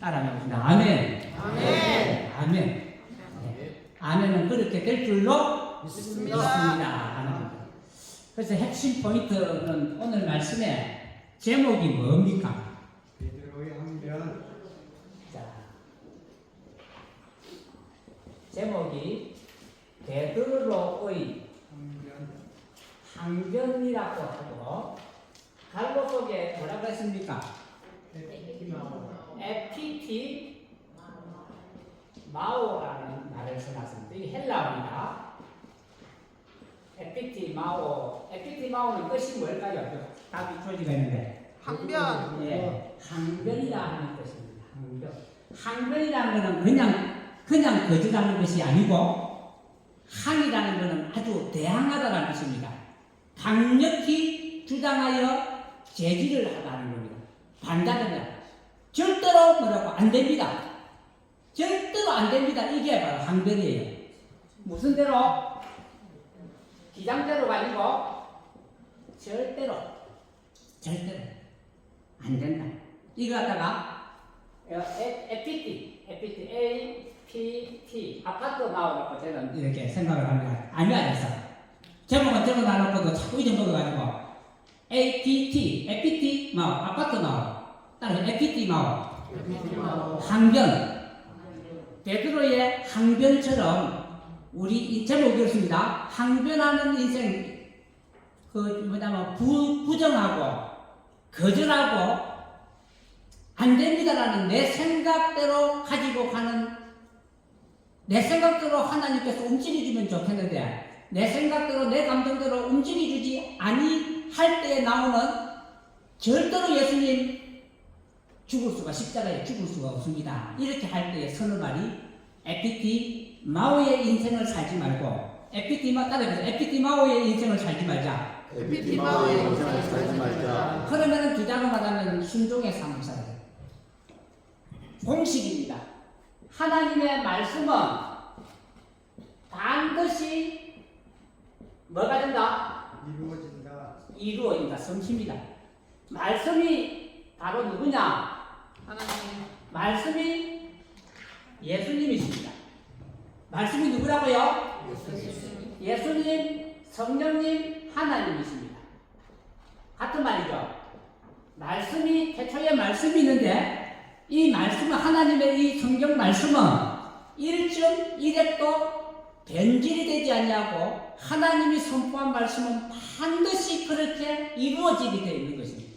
따라합니다. 아멘. 아멘. 아멘. 네. 아멘은 그렇게 될 줄로 믿습니다. 아멘. 그래서 핵심 포인트는 오늘 말씀의 제목이 뭡니까? 베드로의 항변. 자, 제목이 베드로의 항변이라고 하고 갈로 속에 뭐라고 했습니까? 에피티 마오라는 말을 써놨습니다. 이게 헬라어입니다. 에피티 마오는 뜻이 뭘까요? 답이 표지가 있는데 항변. 예, 항변이라 하는 뜻입니다. 항변이라는 것은 그냥 거절하는 것이 아니고 항이라는 것은 아주 대항하다는 뜻입니다. 강력히 주장하여 제지를 하다는 겁니다. 반대합니다. 절대로 뭐라고 안 됩니다. 절대로 안 됩니다. 이게 바로 항변이에요. 무슨 대로? 기장대로가 아니고 절대로 안 된다. 이거 갖다가 에피티 APT 아파트 나오라고 저는 이렇게 생각을 합니다. 아니야에서 제목은 적어놔놓고도 자꾸 잊어먹어가지고 APT 아파트 나오 따라서 에피티 항변 베드로의 항변처럼 우리 이 제목이 그렇습니다. 항변하는 인생 부정하고 거절하고 안 됩니다라는 내 생각대로 가지고 가는 내 생각대로 하나님께서 움직여주면 좋겠는데 내 생각대로 내 감정대로 움직여주지 아니할 때에 나오는 절대로 예수님 십자가에 죽을 수가 없습니다. 이렇게 할 때에 서는 말이 에피티 마오의 인생을 살지 말고 에피티 마오의 인생을 살지 말자. 에피티 마오의 인생을 살지 말자. 그러면은 두 단어 말하면 순종의 삶을 살아야 돼요. 공식입니다. 하나님의 말씀은 반드시 뭐가 된다? 이루어진다. 성취입니다. 말씀이 바로 누구냐? 하나님. 말씀이 예수님이십니다. 말씀이 누구라고요? 예수님, 성령님, 하나님이십니다. 같은 말이죠. 말씀이 태초에 말씀이 있는데 이 말씀은 하나님의 이 성경 말씀은 1점 1획도 변질이 되지 않냐고 하나님이 선포한 말씀은 반드시 그렇게 이루어지게 되어 있는 것입니다.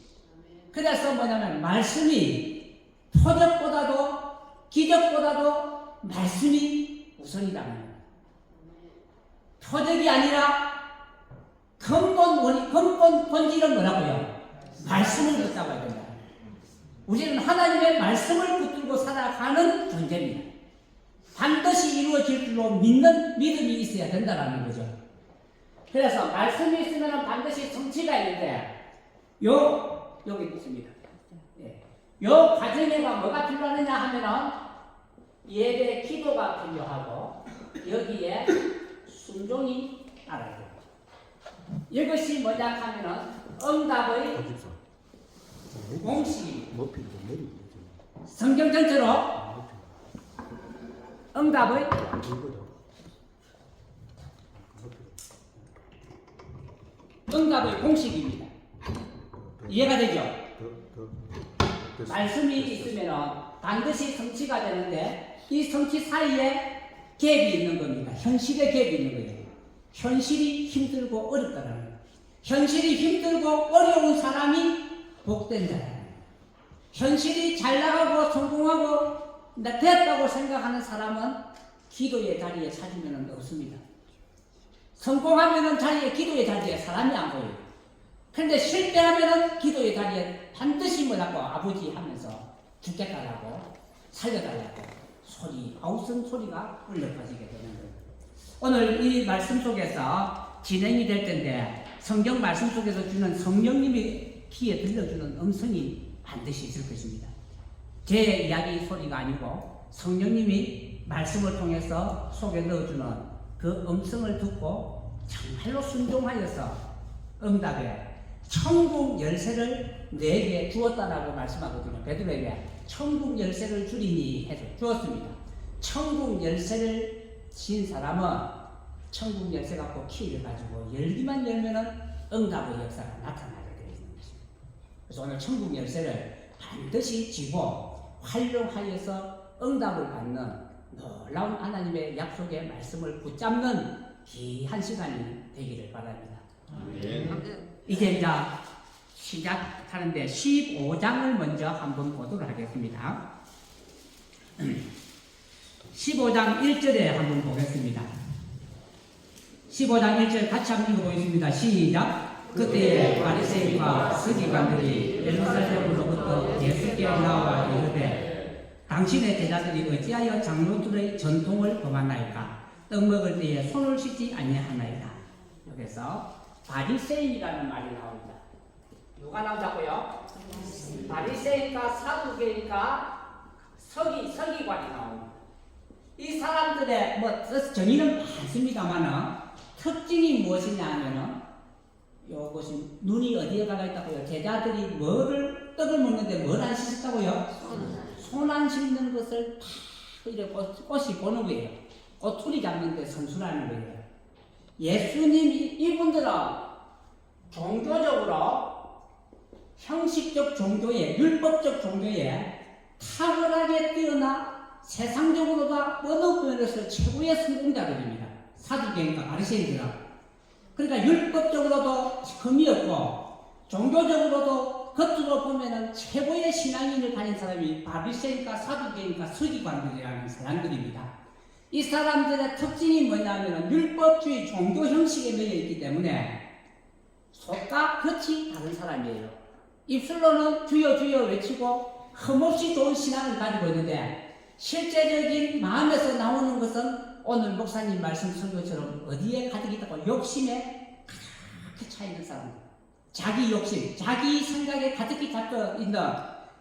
그래서 뭐냐면 말씀이 표적보다도 기적보다도 말씀이 우선이라는 거예요. 표적이 아니라 근본 본질은 뭐라고요? 말씀을 붙잡아야 된다. 우리는 하나님의 말씀을 붙들고 살아가는 존재입니다. 반드시 이루어질 줄로 믿는 믿음이 있어야 된다는 거죠. 그래서 말씀이 있으면 반드시 성취가 있는데 여기 있습니다. 요 과정에가 뭐가 필요하느냐 하면은 예배 기도가 필요하고 여기에 순종이 알아야 돼요. 이것이 뭐냐 하면은 응답의 공식입니다. 성경 전체로 응답의 공식입니다. 이해가 되죠? 말씀이 있으면 반드시 성취가 되는데 이 성취 사이에 갭이 있는 겁니다. 현실의 갭이 있는 거예요. 현실이 힘들고 어렵다라는 거예요. 현실이 힘들고 어려운 사람이 복된 자라는 거예요. 현실이 잘 나가고 성공하고 됐다고 생각하는 사람은 기도의 자리에 찾으면 없습니다. 성공하면 기도의 자리에 사람이 안 보여요. 그런데 실패하면 기도의 자리에 반드시 뭐라고 아버지 하면서 죽겠다라고 살려달라고 아우성 소리가 울려퍼지게 되는 거예요. 오늘 이 말씀 속에서 진행이 될 텐데 성경 말씀 속에서 주는 성령님이 귀에 들려주는 음성이 반드시 있을 것입니다. 제 이야기 소리가 아니고 성령님이 말씀을 통해서 속에 넣어주는 그 음성을 듣고 정말로 순종하여서 응답에 천국 열쇠를 내게 주었다라고 말씀하거든요. 베드로에게 천국 열쇠를 주리니 해서 주었습니다. 천국 열쇠를 진 사람은 천국 열쇠 갖고 키를 가지고 열기만 열면은 응답의 역사가 나타나게 되어 있는 것입니다. 그래서 오늘 천국 열쇠를 반드시 쥐고 활용하여서 응답을 받는 놀라운 하나님의 약속의 말씀을 붙잡는 귀한 시간이 되기를 바랍니다. 이제 시작하는데 15장을 먼저 한번 보도록 하겠습니다. 15장 1절에 한번 보겠습니다. 15장 1절 같이 한번 읽어보겠습니다. 시작. 그때에 바리새인과 서기관들이 예루살렘으로부터 예수께 나와 이르되 당신의 제자들이 어찌하여 장로들의 전통을 범하나이까? 떡 먹을 때에 손을 씻지 아니하나이까? 여기서 바리새인이라는 말이 나옵니다. 누가 나오자고요? 바리새인과 사두개인과 서기관이 나옵니다. 이 사람들의 정의는 많습니다만은 특징이 무엇이냐 하면은 요것이 눈이 어디에 가가 있다고요? 제자들이 떡을 먹는데 뭘 안 씻었다고요? 손 안 씻는 것을 다 이렇게 꽃이 보는 거예요. 꼬투리 잡는데 선수라는 거예요. 예수님이 이분들은 종교적으로 형식적 종교에 율법적 종교에 탁월하게 뛰어나 세상적으로도 어느 면에서 최고의 성공자들입니다. 사두개인과 바리새인들은. 그러니까 율법적으로도 금이 없고 종교적으로도 겉으로 보면은 최고의 신앙인을 가진 사람이 바리새인과 사두개인과 서기관들이라는 사람들입니다. 이 사람들의 특징이 뭐냐면 율법주의 종교 형식에 매여 있기 때문에 속과 겉이 다른 사람이에요. 입술로는 주여 주여 외치고 흠없이 좋은 신앙을 가지고 있는데 실제적인 마음에서 나오는 것은 오늘 목사님 말씀 설교처럼 어디에 가득 있다고 욕심에 가득히 차 있는 사람, 자기 욕심, 자기 생각에 가득히 잡혀 있는,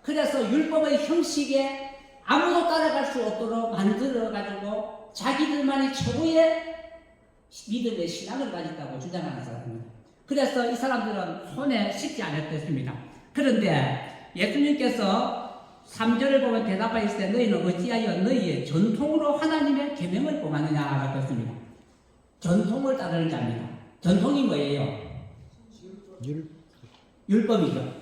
그래서 율법의 형식에 아무도 따라갈 수 없도록 만들어가지고 자기들만이 최고의 믿음의 신앙을 가졌다고 주장하는 사람입니다. 그래서 이 사람들은 손에 씻지 않았습니다. 그런데 예수님께서 3절을 보면 대답하실 때 너희는 어찌하여 너희의 전통으로 하나님의 계명을 범하느냐라고 했습니다. 전통을 따르는 자입니다. 전통이 뭐예요? 율법이죠.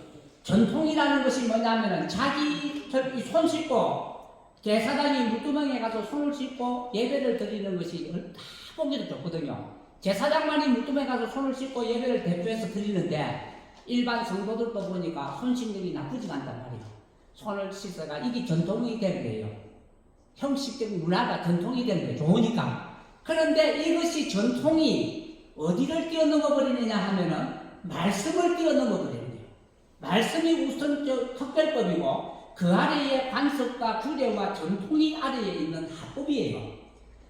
전통이라는 것이 뭐냐면 자기 손 씻고 제사장이 물두멍에 가서 손을 씻고 예배를 드리는 것이 다 보기도 좋거든요. 제사장만이 물두멍에 가서 손을 씻고 예배를 대표해서 드리는데 일반 성도들도 보니까 손 씻는 게 나쁘지 않단 말이에요. 손을 씻어가 이게 전통이 된 거예요. 형식적인 문화가 전통이 된 거예요. 좋으니까. 그런데 이것이 전통이 어디를 뛰어넘어 버리느냐 하면은 말씀을 뛰어넘어 버리는 거예요. 말씀이 우선적 특별법이고 그 아래에 관습과 규례와 전통이 아래에 있는 합법이에요.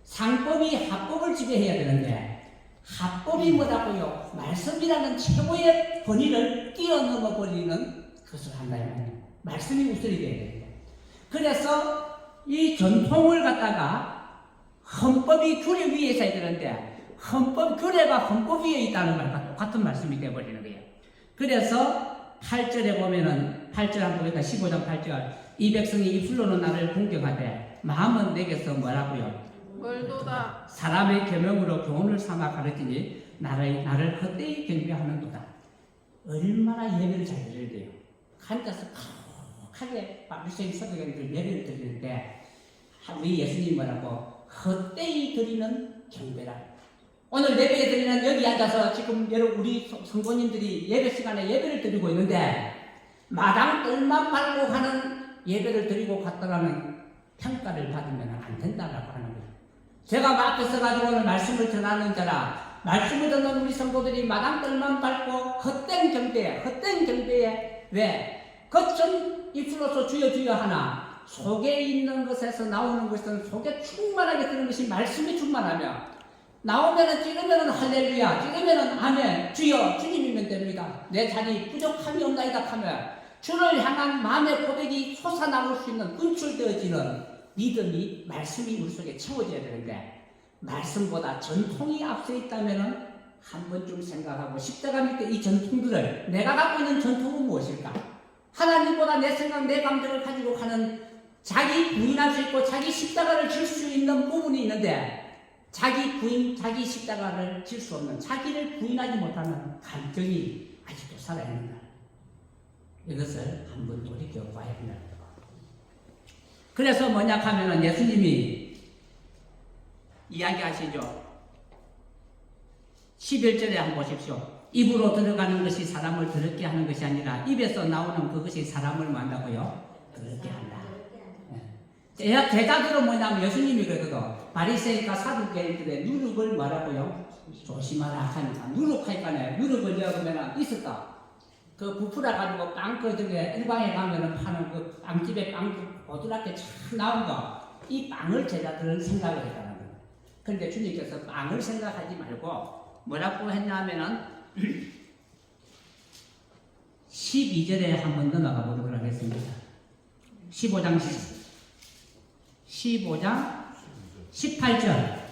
상법이 합법을 지배해야 되는데 합법이 뭐라고요? 말씀이라는 최고의 권위를 뛰어넘어 버리는 것을 한다면 말씀이 우선이 돼야 됩니다. 그래서 이 전통을 갖다가 헌법이 규례 위에 있어야 되는데 규례가 헌법 위에 있다는 말과 똑같은 말씀이 되어버리는 거예요. 그래서 8절에 보면은 8절 한번 보겠다. 15장 8절 이 백성이 입술로는 나를 공경하되 마음은 내게서 뭐라고요? 멀도다. 사람의 계명으로 교훈을 삼아 가르치니 나를 헛되이 경배하는도다. 얼마나 예배를 잘 드려야 돼요. 앉아서 하게 바리새인 서기관들 예배를 드리는데 우리 예수님 뭐라고 헛되이 드리는 경배라. 오늘 예배 드리는 여기 앉아서 지금 여러분 우리 성도님들이 예배 시간에 예배를 드리고 있는데 마당 뜰만 밟고 하는 예배를 드리고 갔다가는 평가를 받으면 안 된다라고 하는 거예요. 제가 앞에서 가지고 오늘 말씀을 전하는 자라 말씀을 듣는 우리 성도들이 마당 뜰만 밟고 헛된 경배에 왜? 겉은 입술로서 주여 주여 하나 속에 있는 것에서 나오는 것은 속에 충만하게 드는 것이 말씀이 충만하며 나오면은 찌르면은 할렐루야, 찌르면은 아멘, 주여 주님이면 됩니다. 내 자리 부족함이 없나이다 하며 주를 향한 마음의 고백이 솟아나올 수 있는 분출되어지는 믿음이 말씀이 우리 속에 채워져야 되는데 말씀보다 전통이 앞서 있다면은 한 번쯤 생각하고 십자가 밑에 이 전통들을 내가 갖고 있는 전통은 무엇일까? 하나님보다 내 생각, 내 감정을 가지고 가는 자기 부인할 수 있고 자기 십자가를 질 수 있는 부분이 있는데 자기 부인, 자기 십자가를 질 수 없는 자기를 부인하지 못하는 감정이 아직도 살아있는 날. 이것을 한번 돌이켜봐야 합니다. 그래서 뭐냐 하면은 예수님이 이야기하시죠. 11절에 한번 보십시오. 입으로 들어가는 것이 사람을 더럽게 하는 것이 아니라 입에서 나오는 그것이 사람을 만다고요? 더럽게 한다. 제자들은 뭐냐면 예수님이 그러거든. 바리새인과 사두개인들의 누룩을 말하고요. 조심하라 하니까 누룩하니까 누룩을 여으면 있었다. 그 부풀어 가지고 빵 그 중에 일방에 가면은 파는 그 빵집에 빵 보드랍게 참 나온 거. 이 빵을 제자들은 생각을 했다는 거예요. 그런데 주님께서 빵을 생각하지 말고 뭐라고 했냐면은 12절에 한번 넘어가 보도록 하겠습니다. 15장 18절.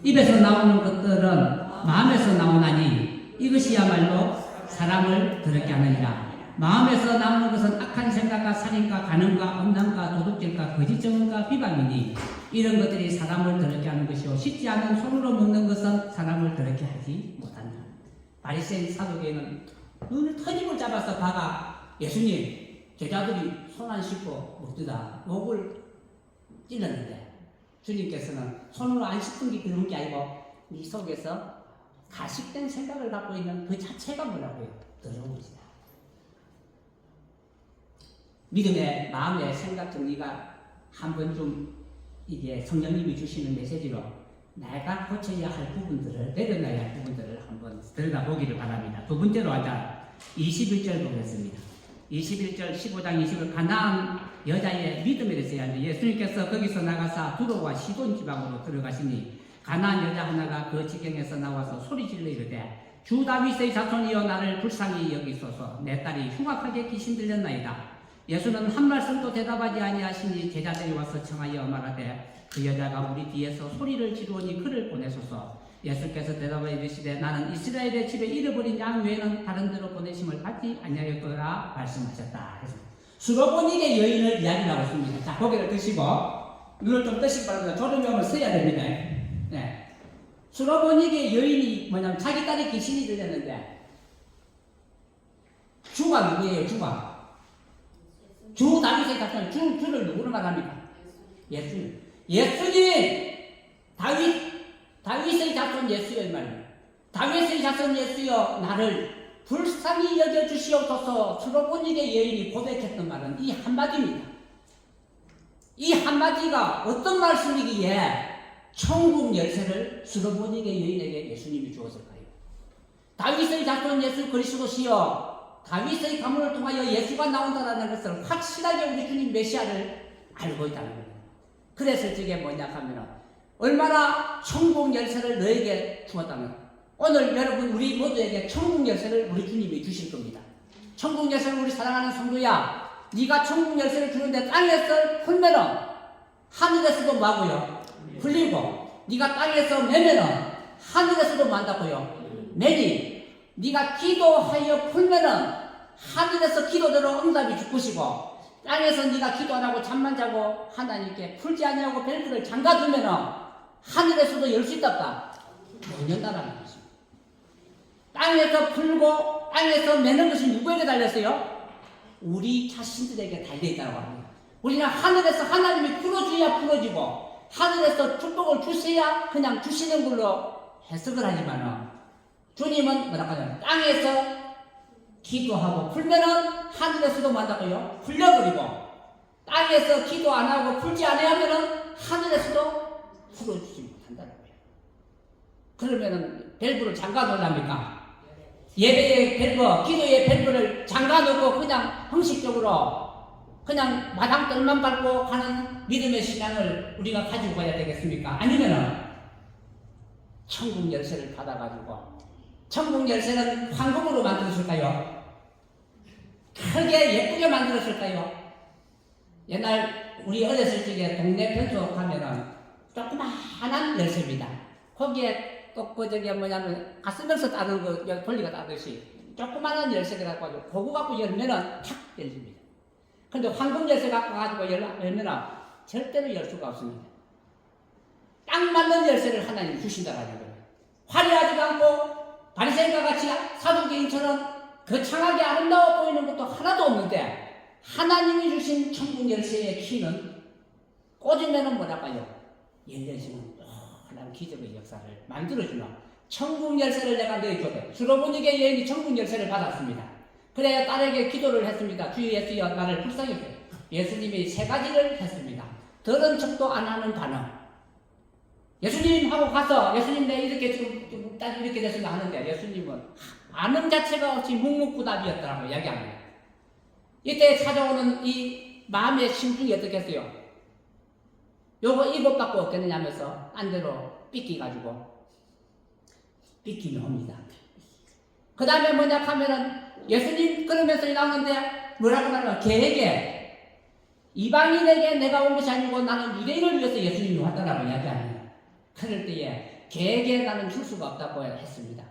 입에서 나오는 것들은 마음에서 나오나니 이것이야말로 사람을 더럽게 하느니라. 마음에서 나오는 것은 악한 생각과 살인과 간음과 음란과 도둑질과 거짓증언과 비방이니 이런 것들이 사람을 더럽게 하는 것이요 씻지 않은 손으로 먹는 것은 사람을 더럽게 하지 못한다. 바리새인 사두개인은 눈을 터집을 잡아서 다가 예수님 제자들이 손 안 씻고 먹더라 목을 찔렀는데 주님께서는 손으로 안 씻은 게 그런 게 아니고 네 속에서 가식된 생각을 갖고 있는 그 자체가 뭐라고요? 더러운 것이다. 믿음의 마음의 생각 정리가 한번 좀 이게 성령님이 주시는 메시지로 내가 고쳐야 할 부분들을 내려놔야 할 부분들을 한번 들여다보기를 바랍니다. 두 번째로 하자 21절 보겠습니다. 21절 15장 20절 가나안 여자의 믿음에 대해서 이야기하는데 예수님께서 거기서 나가사 두로와 시돈 지방으로 들어가시니 가나안 여자 하나가 그 지경에서 나와서 소리질러 이르되 주 다윗의 자손이여 나를 불쌍히 여기소서 내 딸이 흉악하게 귀신 들렸나이다. 예수는 한 말씀도 대답하지 아니하시니 제자들이 와서 청하여 말하되 그 여자가 우리 뒤에서 소리를 지르오니 그를 보내소서. 예수께서 대답하여 이르시되 나는 이스라엘의 집에 잃어버린 양 외에는 다른 데로 보내심을 받지 아니하였더라 말씀하셨다. 수로보닉의 여인을 이야기하고 있습니다. 자, 고개를 드시고 눈을 좀 뜨시기 바랍니다. 졸음이 오면 서야 됩니다. 네. 수로보닉의 여인이 뭐냐면 자기 딸이 귀신이 들렸는데 주가 누구예요? 주가 주 다윗의 자손 주를 누구로 말합니까? 예수님. 예수님 다윗의 자손 예수여 이 말입니다. 다윗의 자손 예수여 나를 불쌍히 여겨주시옵소서. 수로보닉의 여인이 고백했던 말은 이 한마디입니다. 이 한마디가 어떤 말씀이기에 천국 열쇠를 수로보닉의 여인에게 예수님이 주었을까요? 다윗의 자손 예수 그리스도시여 다윗의 가문을 통하여 예수가 나온다는 것을 확실하게 우리 주님 메시아를 알고 있다는 거예요. 그랬을 적에 뭐냐 하면 얼마나 천국 열쇠를 너에게 주었다면 오늘 여러분 우리 모두에게 천국 열쇠를 우리 주님이 주실 겁니다. 천국 열쇠를 우리 사랑하는 성도야 네가 천국 열쇠를 주는데 땅에서 풀면은 하늘에서도 마고요 풀리고 네가 땅에서 매면은 하늘에서도 만다고요 매니 네가 기도하여 풀면은 하늘에서 기도대로 응답이 주시고 땅에서 네가 기도 안 하고 잠만 자고 하나님께 풀지 아니하고 벨트를 잠가두면은 하늘에서도 열 수 있답다. 못 연다라는 것입니다. 땅에서 풀고 땅에서 매는 것이 누구에게 달렸어요? 우리 자신들에게 달려있다고 합니다. 우리는 하늘에서 하나님이 풀어줘야 풀어지고 하늘에서 축복을 주셔야 그냥 주시는 걸로 해석을 하지만은 주님은 뭐라고 하냐면 땅에서 기도하고 풀면은 하늘에서도 만다고요 풀려버리고 땅에서 기도 안 하고 풀지 않으면은 하늘에서도 풀어주지 못한다는 거예요. 그러면은 밸브를 잠가 놓으랍니까? 예배의 밸브, 기도의 밸브를 잠가 놓고 그냥 형식적으로 그냥 마당들만 밟고 가는 믿음의 신앙을 우리가 가지고 가야 되겠습니까? 아니면은 천국 열쇠를 받아가지고 천국 열쇠는 황금으로 만들었을까요? 크게 예쁘게 만들었을까요? 옛날 우리 어렸을 적에 동네 편소 가면은 조그마한 열쇠입니다. 거기에 또 그 저기 뭐냐면 가스면서 따는 거 돌리가 따듯이 조그마한 열쇠를 갖고 가지고 그거 갖고 열면은 탁 열립니다. 근데 황금 열쇠 갖고 가지고 열면은 절대로 열 수가 없습니다. 딱 맞는 열쇠를 하나님 주신다라는 거예요. 화려하지도 않고 바리새인과 같이 사두개인처럼 거창하게 아름다워 보이는 것도 하나도 없는데 하나님이 주신 천국 열쇠의 키는 꽂으면은 뭐랄까요? 열려지는 하나님 기적의 역사를 만들어주는 천국 열쇠를 내가 너희 줬대. 수로보니게 여인이 천국 열쇠를 받았습니다. 그래야 딸에게 기도를 했습니다. 주 예수여 나를 불쌍히 여겨. 예수님이 세 가지를 했습니다. 들은 척도 안 하는 반응. 예수님하고 가서 예수님 내 이렇게 지금 딸 이렇게 됐으면 하는데 예수님은 반응 자체가 없이 묵묵부답이었더라고 이야기합니다. 이때 찾아오는 이 마음의 심중이 어떻겠어요? 요거 이것밖에 없겠느냐 하면서 딴 데로 삐끼가지고 삐끼면 옵니다. 그 다음에 뭐냐 하면은 예수님 그러면서 나오는데 뭐라고 말하면 계획에 이방인에게 내가 온 것이 아니고 나는 유대인을 위해서 예수님이 왔다라고 이야기합니다. 그럴 때에 계획에 나는 줄 수가 없다고 했습니다.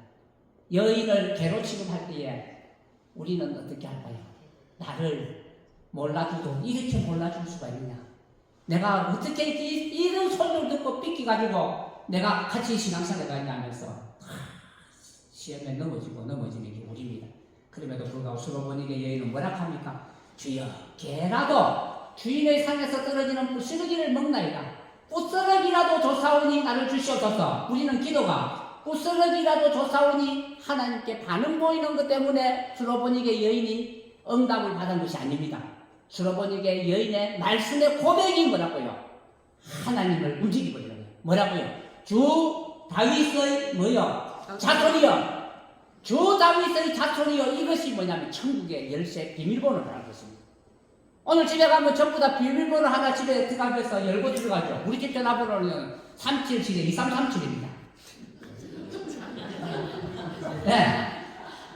여인을 개로 취급할 때에 우리는 어떻게 할까요? 나를 몰라주도 이렇게 몰라줄 수가 있느냐? 내가 어떻게 이런 소리를 듣고 삐끼가지고 내가 같이 신앙생활에 가냐 하면서 시험에 넘어지는 게 우리입니다. 그럼에도 불구하고 수로보니게 여인은 뭐라 합니까? 주여 개라도 주인의 상에서 떨어지는 부스러기를 먹나이다. 부스러기라도 조사오니 나를 주시옵소서. 우리는 기도가 부스러기라도 조사오니 하나님께 반응 보이는 것 때문에 수로보니게 여인이 응답을 받은 것이 아닙니다. 수로보니게 여인의 말씀의 고백이 뭐라고요? 하나님을 움직이버리는 거예요. 뭐라고요? 주 다윗의 뭐요? 자손이요. 주 다윗의 자손이요. 이것이 뭐냐면 천국의 열쇠 비밀번호라는 것입니다. 오늘 집에 가면 전부 다 비밀번호 하나 집에 들어가면서 열고 들어가죠. 우리 집 전화번호는 377에 2337입니다. 네.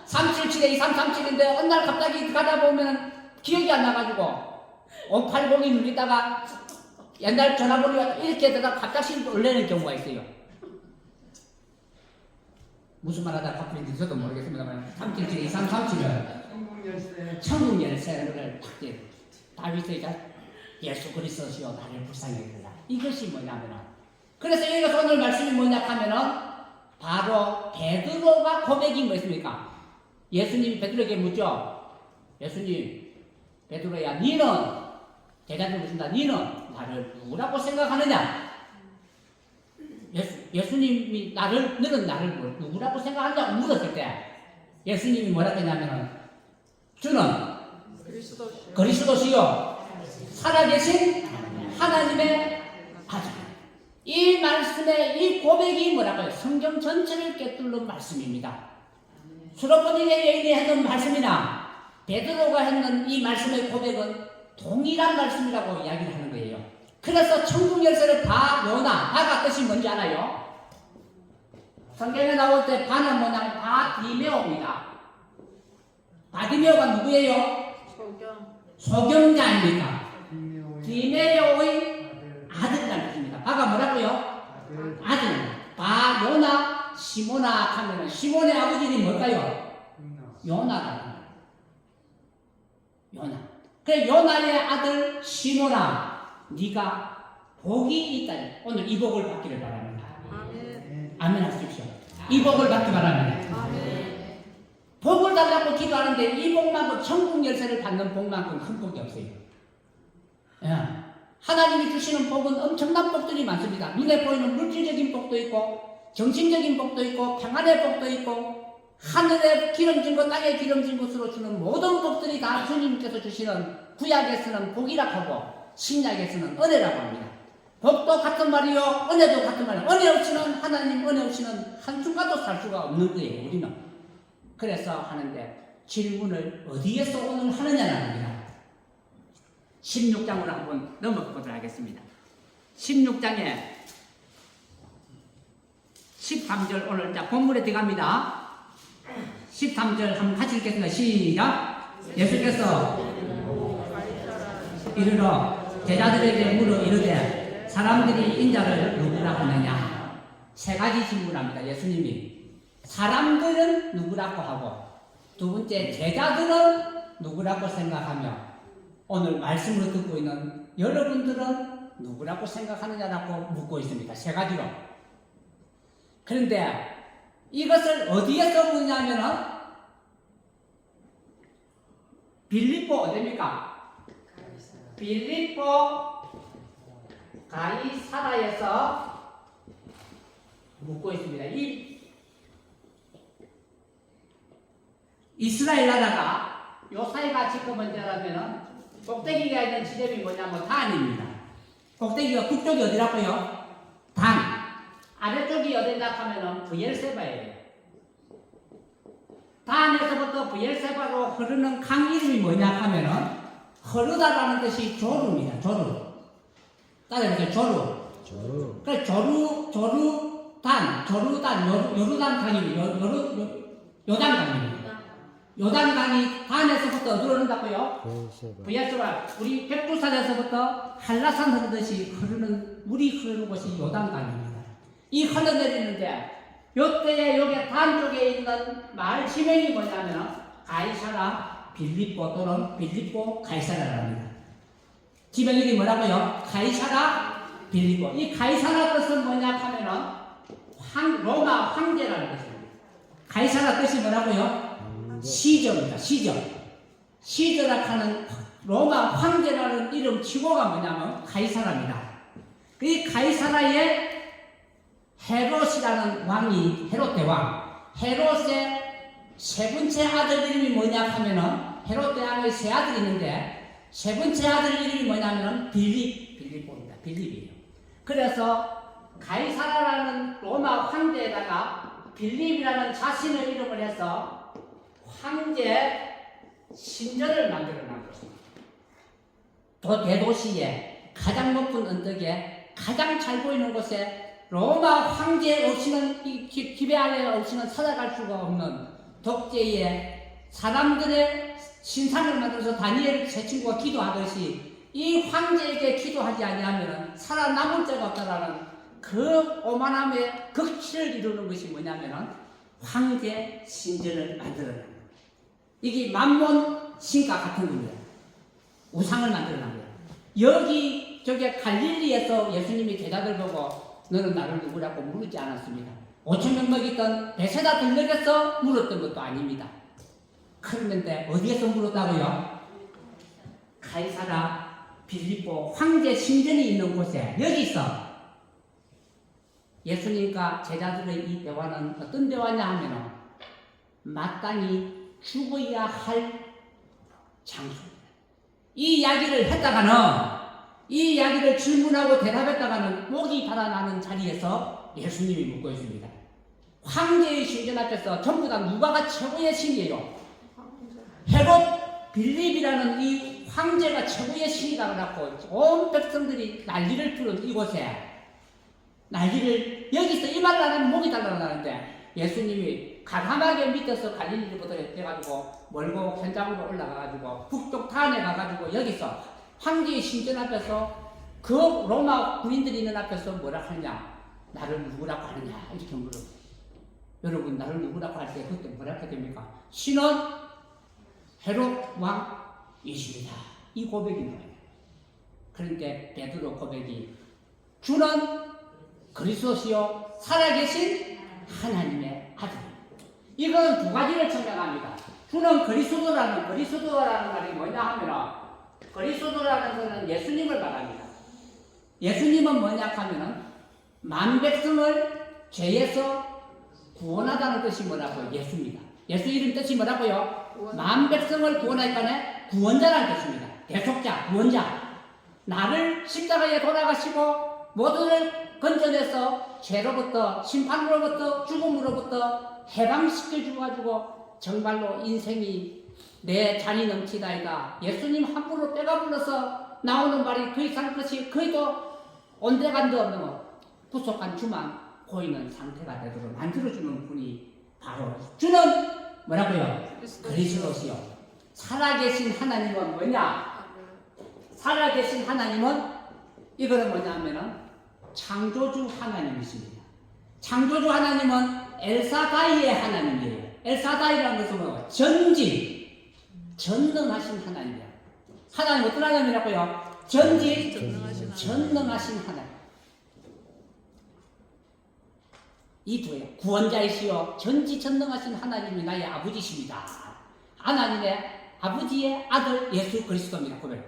377에 2337인데 어느 날 갑자기 가다 보면 기억이 안 나가지고 580이 눌리다가 옛날 전화번호가 이렇게 되다가 갑자기 올리는 경우가 있어요. 무슨 말 하다 갑자기 저도 모르겠습니다만 377에 2337은 천국 열쇠를 탁 다윗의 예수 그리스도시여 나를 불쌍히 여기라. 이것이 뭐냐면은 그래서 여기서 오늘 말씀이 뭐냐 하면은 바로 베드로가 고백이 뭐였습니까? 예수님이 베드로에게 묻죠. 예수님 베드로야 니는 제자들 묻습니다. 니는 나를 누구라고 생각하느냐? 예수님이 너는 나를 누구라고 생각하느냐고 물었을 때 예수님이 뭐라고 했냐면은 주는 그리스도시요 살아계신 하나님의 아들. 이 말씀의 이 고백이 뭐라고요? 성경 전체를 꿰뚫는 말씀입니다. 수로보니게 여인이 했던 말씀이나 베드로가 했는 이 말씀의 고백은 동일한 말씀이라고 이야기를 하는 거예요. 그래서 천국 열쇠를 바가 뜻이 뭔지 알아요? 성경에 나올 때 바는 뭐냐면 바디메오입니다. 바디메오가 누구예요? 소경자 아닙니까? 디메오의 아들이라는 뜻입니다. 바가 뭐라고요? 아들. 바요나 시모나 하면은 시몬의 아버지는 뭘까요? 요나라. 요나. 그래 요나의 아들 시모나 네가 복이 있다. 오늘 이 복을 받기를 바랍니다. 아멘 하십시오. 이 복을 받기 바랍니다. 복을 달라고 기도하는데 이 복만큼 천국 열쇠를 받는 복만큼 큰 복이 없어요. 예. 하나님이 주시는 복은 엄청난 복들이 많습니다. 눈에 보이는 물질적인 복도 있고 정신적인 복도 있고 평안의 복도 있고 하늘에 기름진 것 땅에 기름진 것으로 주는 모든 복들이 다 주님께서 주시는 구약에서는 복이라고 하고 신약에서는 은혜라고 합니다. 복도 같은 말이요 은혜도 같은 말이요. 은혜 없이는 하나님 은혜 없이는 한순간도 살 수가 없는 거예요. 우리는. 그래서 하는데 질문을 어디에서 오늘 하느냐는 겁니다. 16장으로 한번 넘어보도록 하겠습니다. 16장에 13절 오늘 자 본문에 들어갑니다. 13절 한번 같이 읽겠습니다. 시작. 예수께서 이르러 제자들에게 물어 이르되 사람들이 인자를 누구라 하느냐? 세 가지 질문합니다. 예수님이. 사람들은 누구라고 하고, 두 번째, 제자들은 누구라고 생각하며, 오늘 말씀을 듣고 있는 여러분들은 누구라고 생각하느냐라고 묻고 있습니다. 세 가지로. 그런데 이것을 어디에서 묻냐면은 빌립보 어디입니까? 빌립보 가이사라에서 묻고 있습니다. 이 이스라엘 나라가 요 사이가 지금 언제라면은 꼭대기가 있는 지점이 뭐냐면 단입니다. 꼭대기가 북쪽이 어디라고요? 단. 아래쪽이 어디냐 하면은 브엘세바예요. 단에서부터 브엘세바로 흐르는 강 이름이 뭐냐 하면은 흐르다라는 뜻이 조루입니다. 조루. 따라해보세요. 조루. 그래 조루단, 요르단 강입니다. 요단 강입니다. 요단 강이 단에서부터 어디로 흐른다고요? 브엘세바. 우리 백두산에서부터 한라산 흐르듯이 흐르는 물이 흐르는 곳이 요단 강입니다. 이 흘러내리는데 요때에 여기 단 쪽에 있는 마을 지명이 뭐냐면 가이사라 빌립보 또는 빌립보 가이사라랍니다. 지명 이름이 뭐라고요? 가이사라 빌립보. 이 가이사라 뜻은 뭐냐 하면은 로마 황제라는 뜻입니다. 가이사라 뜻이 뭐라고요? 시저입니다. 시저라 하는 로마 황제라는 이름 치고가 뭐냐면 가이사라입니다. 이 가이사라의 헤롯이라는 왕이 헤롯 대왕. 헤롯의 세 번째 아들 이름이 뭐냐 하면은 헤롯 대왕의 세 아들이 있는데 세 번째 아들 이름이 뭐냐면은 빌립보입니다. 빌립이에요. 그래서 가이사라라는 로마 황제에다가 빌립이라는 자신의 이름을 해서 황제 신전을 만들어 놨습니다. 대도시에 가장 높은 언덕에 가장 잘 보이는 곳에 로마 황제 없이는 기배 안에 없이는 찾아갈 수가 없는 독재의 사람들의 신상을 만들어서 다니엘 제 친구가 기도하듯이 이 황제에게 기도하지 아니하면 살아남을 자가 없다라는 그 오만함의 극치를 이루는 것이 뭐냐면은 황제 신전을 만들어낸 거예요. 이게 만몬 신과 같은 겁니다. 우상을 만들어낸 거예요. 여기 저게 갈릴리에서 예수님이 제자들 보고 너는 나를 누구라고 물지 않았습니다. 5,000명 먹였던 베세다 들녘에서 물었던 것도 아닙니다. 그런데 어디에서 물었다고요? 가이사라 빌립보 황제 신전이 있는 곳에 여기서 예수님과 제자들의 이 대화는 어떤 대화냐 하면 마땅히 죽어야 할 장소입니다. 이 이야기를 했다가는 이 이야기를 질문하고 대답했다가는 목이 달아나는 자리에서 예수님이 묻고 있습니다. 황제의 신전 앞에서 전부 다 누가가 최고의 신이에요. 헤롯 빌립이라는 이 황제가 최고의 신이라고 해서 온 백성들이 난리를 피운 이곳에 난리를 여기서 이 말을 하면 목이 달아나는데 예수님이 가감하게 밑에서 갈릴리부터 해가지고 멀고 현장으로 올라가가지고 북쪽 탄에 가가지고 여기서 황제의 신전 앞에서 그 로마 군인들이 있는 앞에서 뭐라 하느냐, 나를 누구라고 하느냐 이렇게 물어요. 여러분 나를 누구라고 할 때 그때 뭐라 하게 됩니까? 신은 헤롯 왕이십니다. 이 고백인 거예요. 그런데 베드로 고백이 주는 그리스도시요 살아계신 하나님의 아들입니다. 이건 두 가지를 증명합니다. 주는 그리스도라는 말이 뭐냐 하면은 그리스도라는 것은 예수님을 말합니다. 예수님은 뭐냐 하면은 만 백성을 죄에서 구원하다는 뜻이 뭐라고요? 예수입니다. 예수 이름 뜻이 뭐라고요? 만 백성을 구원하니까 구원자라는 뜻입니다. 대속자, 구원자. 나를 십자가에 돌아가시고 모두를 건져내서 죄로부터 심판으로부터 죽음으로부터 해방시켜 주가지고 정말로 인생이 내 잔이 넘치다이다. 예수님 함부로 때가 불러서 나오는 말이 더 이상 것이 거의도 온데간데 없는 부족한 주만 보이는 상태가 되도록 만들어주는 분이 바로 주는 뭐라고요? 그리스도시요. 살아계신 하나님은 뭐냐? 살아계신 하나님은 이거는 뭐냐 하면은 창조주 하나님이십니다. 창조주 하나님은 엘사다이의 하나님이에요. 엘사다이라는 것은 뭐 전능하신 하나님이야. 하나님 어떤 하나님이라고요? 전능하신 하나님. 이 두예요. 구원자이시여 전지전능하신 하나님이 나의 아버지십니다. 하나님의 아버지의 아들 예수 그리스도입니다. 고백.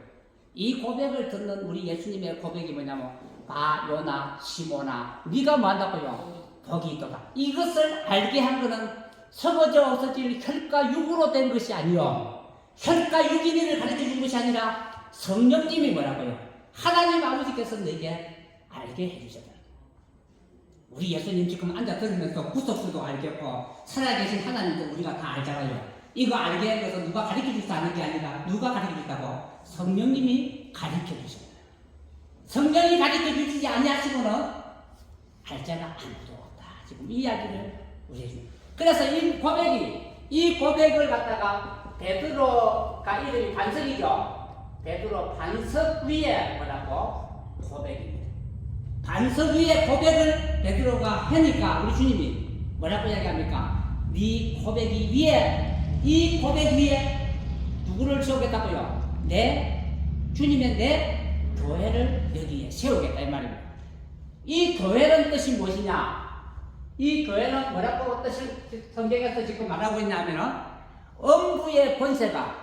이 고백을 듣는 우리 예수님의 고백이 뭐냐면 바요나 시모나 네가 뭐 한다고요? 복이 있도다. 이것을 알게 한 것은 썩어져 없어질 혈과 육으로 된 것이 아니요 혈과 육인을 가르쳐 준 것이 아니라 성령님이 뭐라고요? 하나님 아버지께서 내게 알게 해주셨다. 우리 예수님 지금 앉아 들으면서 구속수도 알겠고 살아계신 하나님도 우리가 다 알잖아요. 이거 알게 한 것은 누가 가르쳐 주지 않은 게 아니라 누가 가르쳐 줬다고? 성령님이 가르쳐 주셨다. 성령이 가르쳐 주시지 아니하시고는 알 자가 아무도 없다. 지금 이 이야기를 우리 해줍니다. 그래서 이 고백을 갖다가 베드로가 이름이 반석이죠. 베드로 반석 위에 뭐라고? 고백입니다. 반석 위에 고백을 베드로가 하니까 우리 주님이 뭐라고 이야기합니까? 네 고백이 위에 이 고백 위에 누구를 세우겠다고요? 주님의 내 교회를 여기에 세우겠다 이 말입니다. 이 교회는 뜻이 무엇이냐? 이 교회는 뭐라고 뜻을 성경에서 지금 말하고 있냐면은 엄부의 권세가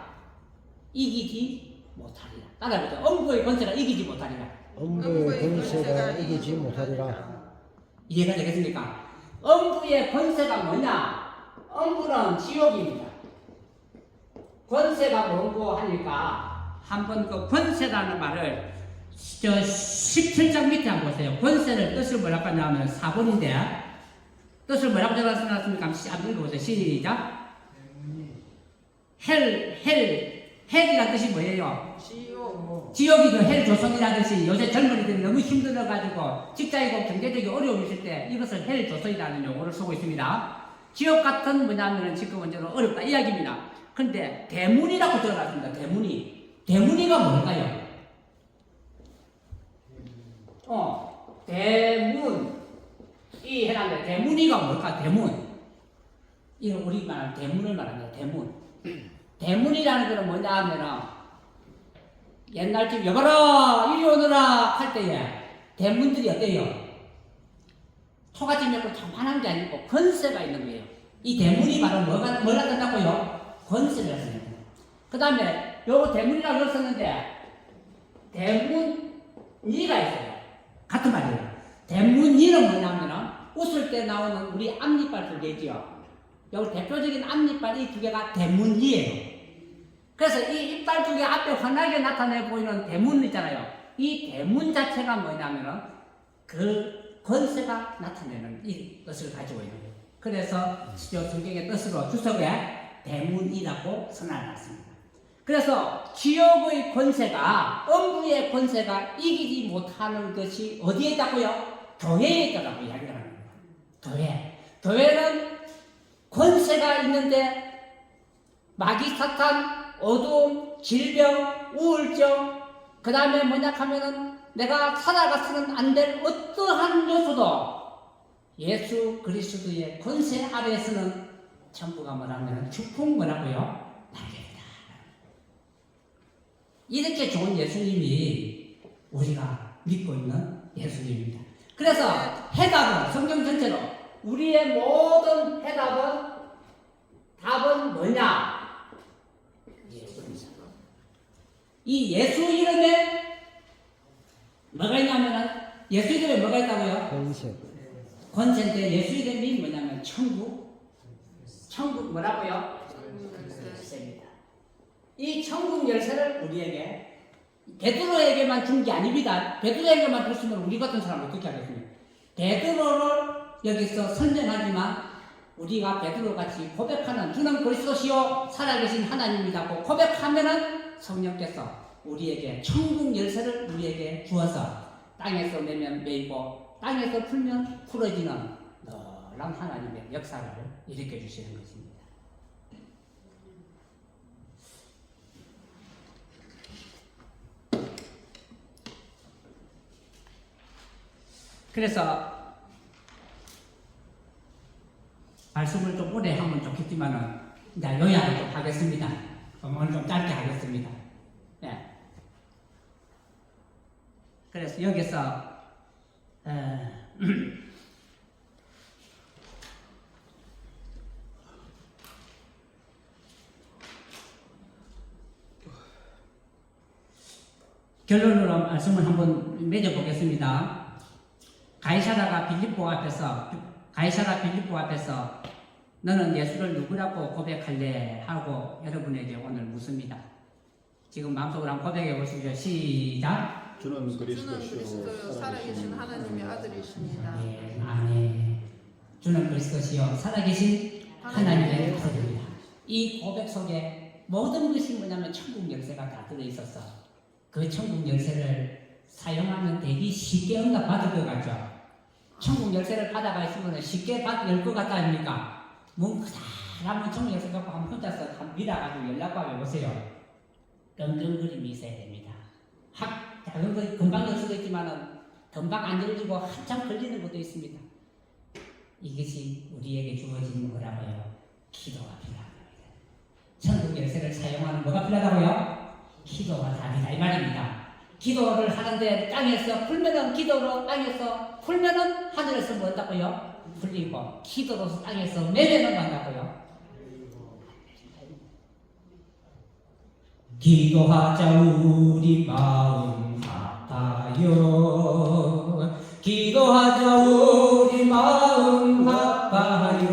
이기지 못하리라. 따라해보죠. 엄부의 권세가 이기지 못하리라. 엄부의 권세가 이기지 못하리라. 이해가 되겠습니까? 엄부의 권세가 뭐냐? 엄부는 지옥입니다. 권세가 뭐고 하니까 한번 그 권세라는 말을 17장 밑에 한번 보세요. 권세를 뜻을 뭐라고 하냐면 4번인데 뜻을 뭐라고 적어놨습니까? 한번 읽어보세요. 시작. 헬이라는 뜻이 뭐예요? 지옥이죠. 헬 조선이라는 뜻이 요새 젊은이들이 너무 힘들어가지고 직장이고 경제적인 어려움이 있을 때 이것을 헬 조선이라는 용어를 쓰고 있습니다. 지옥 같은 뭐냐면은 지금 먼저는 어렵다 이야기입니다. 근데 대문이라고 적어놨습니다. 대문이가 뭘까요? 대문 이 해당돼. 대문이가 뭘까? 대문. 이거 우리 말하는 대문을 말합니다. 대문이라는 것은 뭐냐 하면은 옛날 집 여봐라 이리 오너라 할 때에 대문들이 어때요? 초가집 옆으로 조만한 게 아니고 건세가 있는 거예요. 이 대문이 바로 뭐라 된다고요? 권세를 했습니다. 그 다음에 요 대문이라고 썼는데 대문이가 있어요. 같은 말이에요. 대문이는 뭐냐면은 웃을 때 나오는 우리 앞니빨 두 개지요. 여기 대표적인 앞니빨 이 두 개가 대문이에요. 그래서 이 이빨 두 개 앞에 환하게 나타내 보이는 대문 있잖아요. 이 대문 자체가 뭐냐면은 그 권세가 나타내는 이 뜻을 가지고 있는 거예요. 그래서 성경의 뜻으로 주석에 대문이라고 선언해놨습니다. 그래서 지옥의 권세가 엄부의 권세가 이기지 못하는 것이 어디에 있다고요? 교회에 있다고 이야기를 합니다. 교회는 권세가 있는데 마귀 사탄, 어두움, 질병, 우울증 그 다음에 뭐냐 하면은 내가 살아가서는 안 될 어떠한 요소도 예수 그리스도의 권세 아래에서는 전부가 뭐라면 축복 뭐라고요? 날개다. 이렇게 좋은 예수님이 우리가 믿고 있는 예수님입니다. 그래서 해답은 성경 전체로 우리의 모든 답은 뭐냐? 예수입니다. 이 예수 이름에 뭐가 있냐면은 예수 이름에 뭐가 있다고요? 권세인데 예수 이름이 뭐냐면 천국 뭐라고요? 열쇠입니다. 이 천국 열쇠를 우리에게 베드로에게만 준 게 아닙니다. 베드로에게만 줬으면 우리 같은 사람은 어떻게 하겠습니까? 베드로를 여기서 설명하지만 우리가 베드로같이 고백하는 주는 그리스도시요 살아계신 하나님이라고 고백하면은 성령께서 우리에게 천국 열쇠를 우리에게 주어서 땅에서 내면 메이고 땅에서 풀면 풀어지는 놀라운 하나님의 역사를 일으켜 주시는 것입니다. 그래서 말씀을 좀 오래 하면 좋겠지만은 이제 요약을 좀 하겠습니다. 오늘 좀 짧게 하겠습니다. 네. 그래서 여기서 결론으로 말씀을 한번 맺어보겠습니다. 가이사라 빌립보 앞에서 너는 예수를 누구라고 고백할래? 하고 여러분에게 오늘 묻습니다. 지금 마음속으로 한번 고백해 보십시오. 시작. 주는 그리스도요 그리스도시요 살아계신 하나님의 아들이십니다. 네, 아멘. 주는 그리스도시요 살아계신 하나님의 아들입니다. 이 고백 속에 모든 것이 뭐냐면 천국 열쇠가 다 들어있었어. 그 천국 열쇠를 사용하면 되게 쉽게 응답받을 것 같죠. 천국 열쇠를 받아가 있으면 쉽게 열 것 같다 아닙니까? 문 크다라면 천국 열쇠 갖고 한번 혼자서 밀어가지고 연락과 해보세요. 끙끙거림이 있어야 됩니다. 작은 거 금방 열 수도 있지만은 금방 안 열리고 한참 걸리는 것도 있습니다. 이것이 우리에게 주어진 거라고요. 기도가 필요합니다. 천국 열쇠를 사용하는 뭐가 필요하다고요? 기도가 답이다 이 말입니다. 기도를 하는데 땅에서 풀면은 기도로 땅에서 풀면은 하늘에서 뭐 한다고요? 풀리고 기도로서 땅에서 매매는 한다고요? 기도하자 우리 마음 아파요. 기도하자 우리 마음 아파요.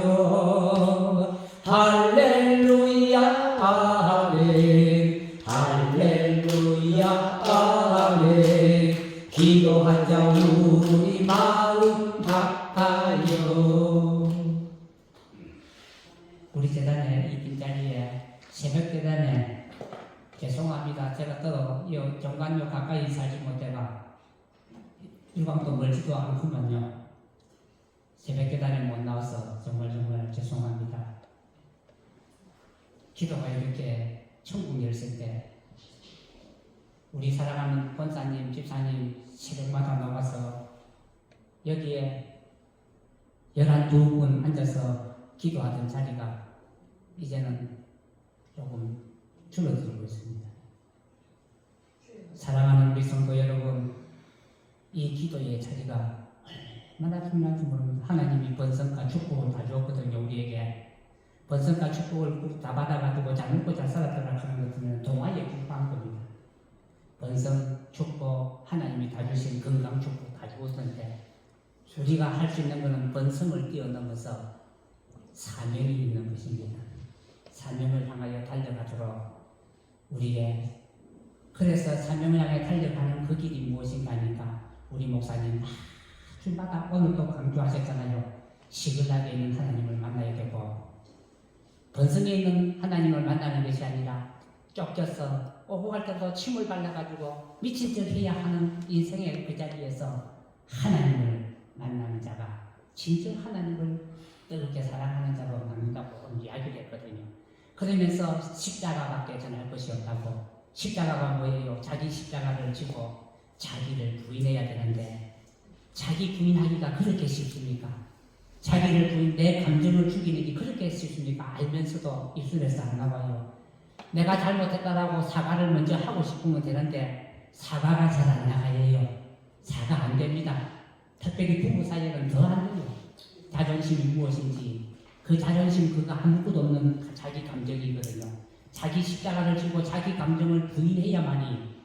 할렐루야 아멘. 할렐루야 아멘. 기도하자 우리 마음 아파요. 우리 재단에 이 빈자리에 새벽 재단에 죄송합니다. 제가 또 정관역 가까이 살지 못해가 일광도 멀지도 않구만요. 새벽 계단에 못 나와서 정말 죄송합니다. 기도가 이렇게 천국 열쇠인데 우리 사랑하는 권사님, 집사님 새벽마다 나와서 여기에 12분 앉아서 기도하던 자리가 이제는 조금 줄어들고 있습니다. 사랑하는 우리 성도 여러분, 이 기도의 자리가 얼마나 중요한지 모릅니다. 하나님이 번성과 축복을 다 주었거든요. 우리에게 번성과 축복을 다 받아가지고 잘 먹고 잘 살았다고 하는 것은 동화에 불과한 겁니다. 번성, 축복, 하나님이 다 주신 건강 축복 다 주었는데 우리가 할 수 있는 것은 번성을 뛰어넘어서 사명이 있는 것입니다. 사명을 향하여 달려가도록 우리의 그래서 사명을 향해 달려가는 그 길이 무엇인가 하니까 우리 목사님 주마다 오늘도 강조하셨잖아요. 시글락에 있는 하나님을 만나야 되고 번성에 있는 하나님을 만나는 것이 아니라 쫓겨서 오고 갈 때도 침을 발라가지고 미친 척 해야 하는 인생의 그 자리에서 하나님을 만나는 자가 진정 하나님을 뜨겁게 사랑하는 자로 만든다고 오늘 이야기를 했거든요. 그러면서 십자가밖에 전할 것이 없다고. 십자가가 뭐예요? 자기 십자가를 지고 자기를 부인해야 되는데 자기 부인하기가 그렇게 쉽습니까? 자기를 부인, 내 감정을 죽이는 게 그렇게 쉽습니까? 알면서도 입술에서 안 나와요. 내가 잘못했다라고 사과를 먼저 하고 싶으면 되는데 사과가 잘 안 나가요. 사과 안 됩니다. 특별히 부부 사이에는 더 안 돼요. 자존심이 무엇인지 그 자존심 그거 아무것도 없는 자기 감정이거든요. 자기 십자가를 지고 자기 감정을 부인해야만이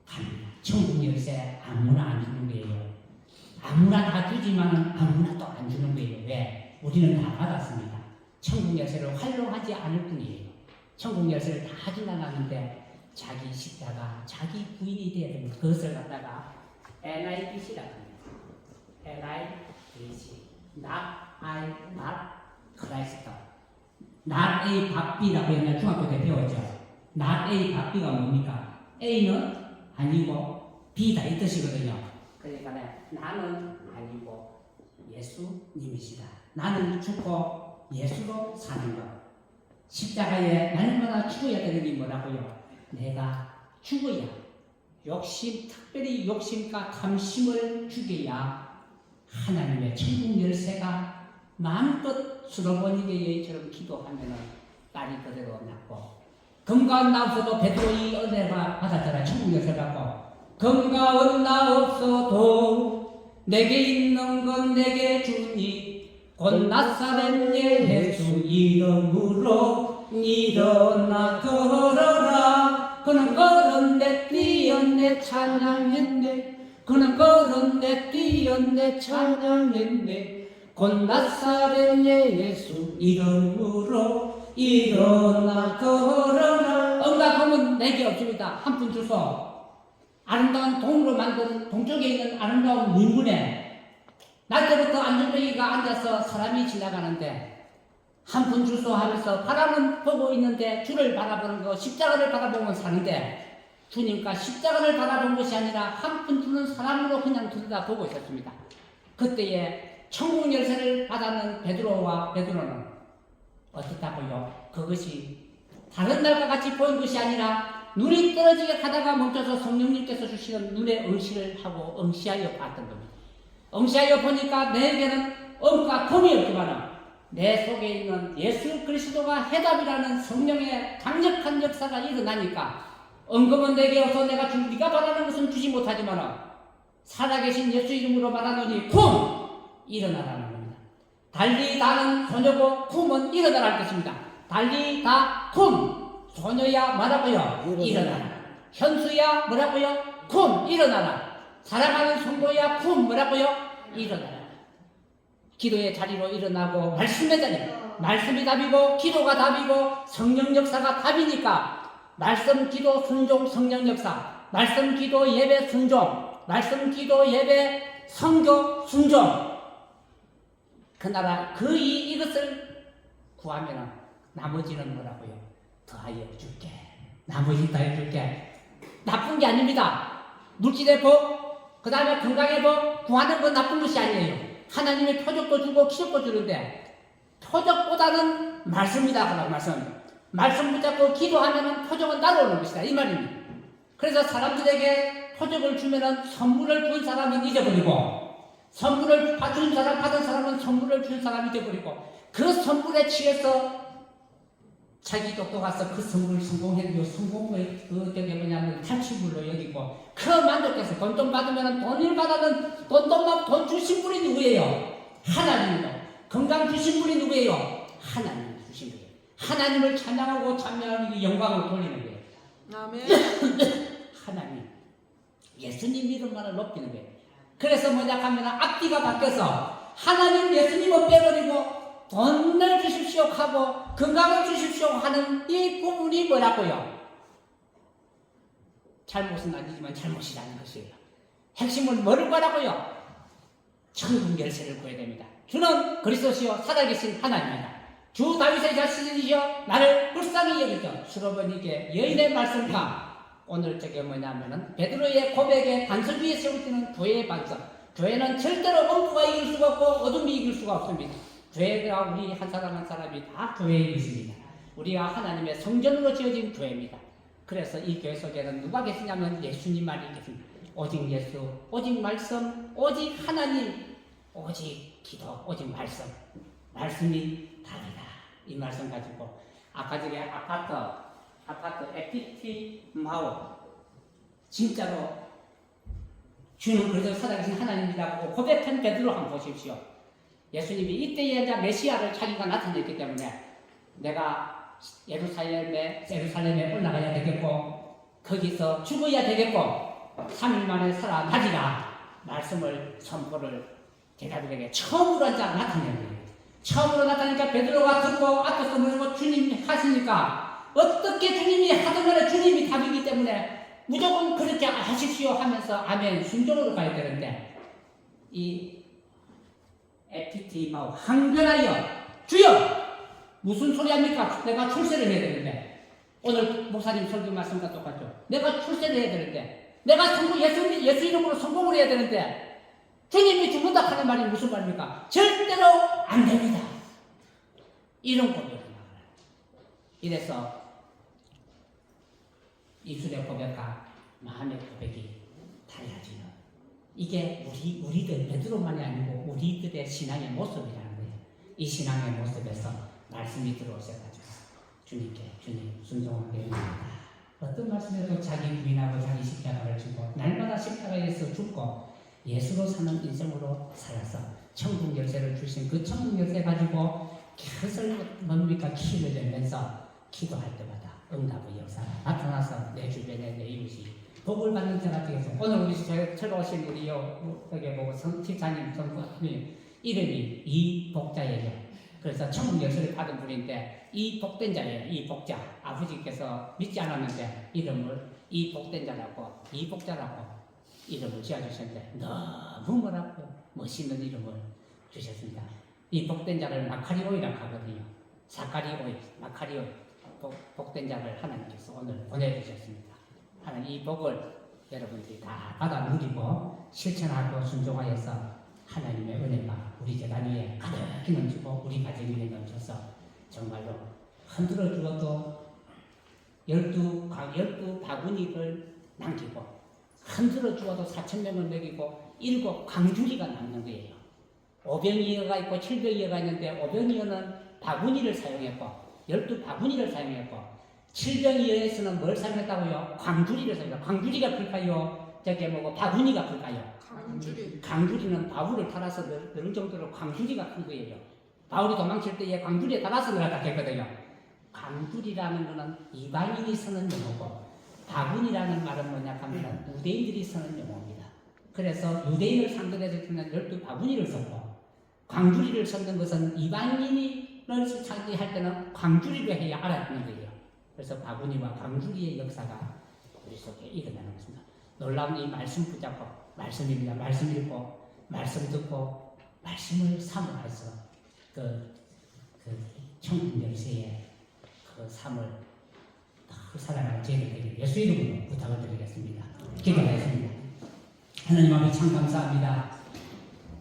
갑니다. 천국 열쇠 아무나 안 주는 거예요. 아무나 다 주지만 아무나 또 안 주는 거예요. 왜? 우리는 다 받았습니다. 천국 열쇠를 활용하지 않을 뿐이에요. 천국 열쇠를 다 하진 않았는데 자기 십자가, 자기 부인이 돼야 됩니다. 그것을 갖다가 NIBC라고 합니다. NIBC Not I, not Christ. Not A, 밥 B라고 옛날 중학교 때 배웠죠. Not A, 밥 B가 뭡니까? A는 아니고 B다 이 뜻이거든요. 그러니까 나는 아니고 예수님이시다. 나는 죽고 예수로 사는 것. 십자가에 날마다 죽어야 되는 게 뭐라고요? 내가 죽어야 욕심, 특별히 욕심과 탐심을 죽여야 하나님의 천국 열쇠가 마음껏 수로보니게 여인처럼 기도하면은 딸이 그대로 낳고 건강한 나 없어도 베드로의 은혜가 받았잖아요. 천국 열쇠 갖고 건강한 나 없어도 내게 있는 건 내게 주니 곧 나사렛 예수 이름으로 일어나 걸어라. 그는 걸었네 뛰었네 찬양했네. 그는 걸었네 뛰었네 찬양했네. 곧 나사렛 예수 이름으로 일어나 걸어라. 응답하면 내게 없습니다. 한 푼 주소. 아름다운 동으로 만든 동쪽에 있는 아름다운 민군에 낮에부터 안전뱅이가 앉아서 사람이 지나가는데 한 푼 주소 하면서 바람은 보고 있는데 주를 바라보는 거 십자가를 바라보면 사는데 주님과 십자가를 바라본 것이 아니라 한 푼 주는 사람으로 그냥 들여다보고 있었습니다. 그때에 천국 열쇠를 받아는 베드로는 어떻다고요? 그것이 다른 날과 같이 보인 것이 아니라 눈이 떨어지게 가다가 멈춰서 성령님께서 주시는 눈에 응시를 하고 응시하여 봤던 겁니다. 응시하여 보니까 내게는 음과 금이 없지만 내 속에 있는 예수 그리스도가 해답이라는 성령의 강력한 역사가 일어나니까 은금은 내게 없어 내가 네가 바라는 것은 주지 못하지만 살아계신 예수 이름으로 말하노니 쿰! 일어나라는 겁니다. 달리 다는 소녀고 쿰은 일어나라는 뜻입니다. 달리 다 쿰! 소녀야 뭐라고요? 일어나라. 현수야 뭐라고요? 쿰! 일어나라. 사랑하는 성도야 쿰! 뭐라고요? 일어나라. 기도의 자리로 일어나고 말씀의 자리. 말씀이 답이고 기도가 답이고 성령 역사가 답이니까 말씀 기도 순종 성령 역사. 말씀 기도 예배 순종. 말씀 기도 예배 선교 순종. 그 나라 이것을 구하면 나머지는 뭐라고요? 더하여 줄게. 나머지 더하여 줄게. 나쁜 게 아닙니다. 물질의 복, 그 다음에 건강의 복 구하는 건 나쁜 것이 아니에요. 하나님의 표적도 주고 기적도 주는데 표적보다는 말씀이다. 그런 말씀 붙잡고 기도하면 표적은 따라오는 것이다. 이 말입니다. 그래서 사람들에게 표적을 주면은 선물을 준 사람은 잊어버리고 선물을 받은 사람은 선물을 준 사람이 잊어버리고 그 선물에 취해서 자기 똑똑해서 그 선물을 성공해도 성공을 그게 뭐냐면 탈취물로 여기고 그 만족해서 돈 좀 받으면 돈을 받아는 돈 주신 분이 누구예요? 하나님이요. 건강 주신 분이 누구예요? 하나님 주신 분이에요. 하나님을 찬양하고 찬양하는 영광을 돌리는 거예요. 아멘. 하나님 예수님 이름만을 높이는 거예요. 그래서 뭐냐 하면 앞뒤가 바뀌어서 하나님 예수님을 빼버리고 돈을 주십시오 하고 건강을 주십시오 하는 이 부분이 뭐라고요? 잘못은 아니지만 잘못이라는 것이에요. 핵심은 뭐를 구하라고요? 천국 열쇠를 구해야 됩니다. 주는 그리스도시요 살아계신 하나님이다. 주 다윗의 자신이시여 나를 불쌍히 여기죠. 수로보니게 여인의 말씀과 오늘 저게 뭐냐면은 베드로의 고백에 반석 위에 세워지는 교회의 반석. 교회는 절대로 음부가 이길 수가 없고 어둠이 이길 수가 없습니다. 교회가 우리 한 사람 한 사람이 다 교회에 있습니다. 우리가 하나님의 성전으로 지어진 교회입니다. 그래서 이 교회 속에는 누가 계시냐면 예수님만이 계십니다. 오직 예수, 오직 말씀, 오직 하나님, 오직 기도, 오직 말씀. 말씀이 답이다. 이 말씀 가지고 아까 저기 아파트 에피티 마오 진짜로 주는 그래서 살아계신 하나님이라고 고백한 베드로 한번 보십시오. 예수님이 이때에 이제 메시아를 자기가 나타냈기 때문에 내가 예루살렘에 올라가야 되겠고 거기서 죽어야 되겠고 3일 만에 살아나리라 말씀을 선포를 제자들에게 처음으로 이제 나타낸 거예요. 처음으로 나타나니까 베드로가 듣고 앞에서 모르고 주님 하시니까 어떻게 주님이 하든 간에 주님이 답이기 때문에 무조건 그렇게 하십시오 하면서 아멘 순종으로 가야 되는데 이 에피티마오 항변하여 주여 무슨 소리 합니까? 내가 출세를 해야 되는데 오늘 목사님 설교 말씀과 똑같죠. 내가 출세를 해야 되는데 내가 예수 이름으로 성공을 해야 되는데 주님이 죽는다 하는 말이 무슨 말입니까? 절대로 안 됩니다. 이런 고백을 나가요. 이래서 입술의 고백과 마음의 고백이 달라지는 이게 우리들 베드로만이 아니고 우리들의 신앙의 모습이라는 거예요. 이 신앙의 모습에서 말씀이 들어오셔가지고 주님께 주님 순종하게 됩니다. 어떤 말씀에도 자기 부인하고 자기 십자가를 지고 날마다 십자가에서 죽고 예수로 사는 인생으로 살아서 천국 열쇠를 주신 그 천국 열쇠 가지고 그것을 뭡니까 키를 내면서 기도할 때마다 응답의 역사가 나타나서 내 주변에 내 이웃이 복을 받는 자가 되겠어. 오늘 우리 철로 오신 우리요 여기 보고 집사님 성부님 이름이 이복자예요. 그래서 천국 열쇠를 받은 분인데 이 복된 자예요. 이 복자 아버지께서 믿지 않았는데 이름을 이 복된 자라고 이복자라고 이름을 지어주셨는데 너무 뭐라고 멋있는 이름을 주셨습니다. 이 복된 자를 마카리오이라고 하거든요. 사카리오이, 마카리오이 복된 자를 하나님께서 오늘 보내주셨습니다. 하나님 이 복을 여러분들이 다 받아 누리고 실천하고 순종하여서 하나님의 은혜가 우리 재단 위에 가득히 넘치고 우리 가정 위에 넘쳐서 정말로 흔들어 주어도 12 바구니를 남기고 흔들어 주어도 4,000명을 먹이고 7 광주리가 남는 거예요. 오병이어가 있고 7병이어가 있는데 오병이어는 바구니를 사용했고 12 바구니를 사용했고 7병이어에서는 뭘 사용했다고요? 광주리를 사용했고 광주리가 클까요? 저게 뭐고 바구니가 클까요? 광주리는 바울을 달아서 넣을 정도로 광주리가 큰 거예요. 바울이 도망칠 때에 광주리에 달아서 넣었다 했거든요. 광주리라는 거는 이방인이 쓰는 용어고 바구니라는 말은 뭐냐 하면 유대인들이 쓰는 용어입니다. 그래서 유대인을 상대해서 쓰는 12 바구니를 썼고 광주리를 썼는 것은 이방인을 상대할 때는 광주리로 해야 알아듣는 거예요. 그래서 바구니와 광주리의 역사가 우리 속에 일어나는 것입니다. 놀라운 이 말씀 붙잡고 말씀입니다. 말씀 읽고 말씀 듣고 말씀을 사모해서 그 천국 열쇠의 그 삶을 늘 살아가는 저희들 되길 예수 이름으로 부탁을 드리겠습니다. 기도하겠습니다. 하나님 아버지 참 감사합니다.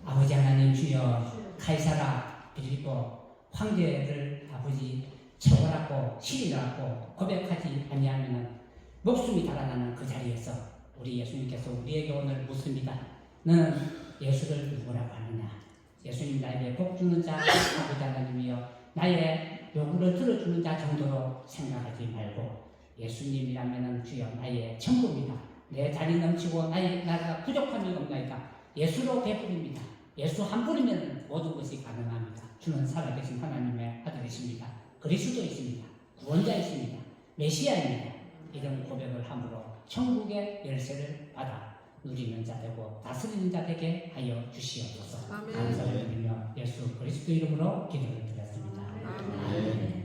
아버지 하나님 주여 카이사라 빌립보 황제를 아버지 처벌하고 시인하고 고백하지 아니하면 목숨이 달아나는 그 자리에서 우리 예수님께서 우리에게 오늘 묻습니다. 너는 예수를 누구라고 하느냐? 예수님 나에게 복 주는 자 아버지 하나님이여 나의 요구를 들어주는 자 정도로 생각하지 말고 예수님이라면 주여 나의 천국이다. 내 자리 넘치고 나가 부족함이 없나이다. 예수로 베풀입니다. 예수 한 분이면 모든 것이 가능합니다. 주는 살아계신 하나님의 아들이십니다. 그리스도이십니다. 구원자이십니다. 메시아입니다. 이런 고백을 함으로 천국의 열쇠를 받아 누리는 자 되고 다스리는 자 되게 하여 주시옵소서. 감사를 드리며 예수 그리스도 이름으로 기도를 드렸습니다. 아멘.